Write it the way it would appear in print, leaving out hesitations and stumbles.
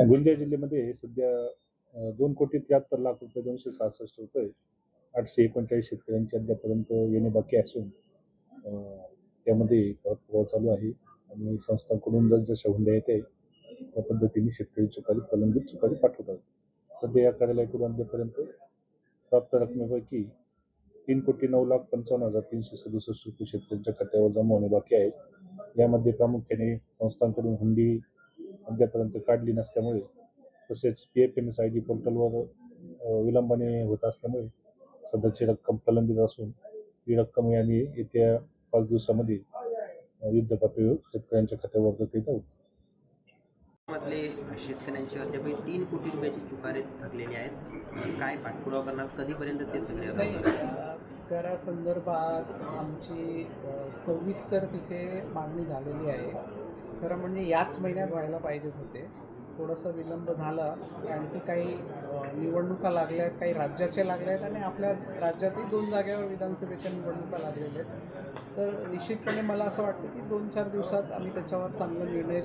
गोंदिया जिल्ह्यामध्ये सध्या 2,73,00,000 रुपये 266 रुपये 839 शेतकऱ्यांची अद्यापर्यंत येणे बाकी असून त्यामध्ये प्रभाव चालू आहे आणि संस्थांकडून जसजशा हुंड्या येते त्या पद्धतीने शेतकरी चुकारी प्रलंबित चुकारी पाठवतात. सध्या या कार्यालयाकडून अद्यापर्यंत प्राप्त रकमेपैकी 3,09,55,367 रुपये शेतकऱ्यांच्या खात्यावर जमा होणे बाकी आहे. यामध्ये प्रामुख्याने संस्थांकडून हुंडी अद्यापर्यंत काढली नसल्यामुळे तसेच PFMSID पोर्टलवर विलंबाने होत असल्यामुळे सध्याची रक्कम प्रलंबित असून ही रक्कम आम्ही येत्या 5 दिवसामध्ये युद्ध पातळीवर शेतकऱ्यांच्या खात्यावर करीत आहोत. मधले शेतकऱ्यांची अद्याप 3 कोटी रुपयाची चुकारे थकलेली आहेत. काय पाठपुरावा करणार, कधीपर्यंत ते सगळे करा संदर्भात आमची सविस्तर तिथे मागणी झालेली आहे. खरं म्हणजे याच महिन्यात व्हायला पाहिजेत होते. थोडंसं विलंब झाला. आणखी काही निवडणुका लागल्या आहेत, काही राज्याच्या लागल्या आहेत आणि आपल्या राज्यातही 2 जागेवर विधानसभेच्या निवडणुका लागलेल्या आहेत. तर निश्चितपणे मला असं वाटतं की 2-4 दिवसात आम्ही त्याच्यावर चांगला निर्णय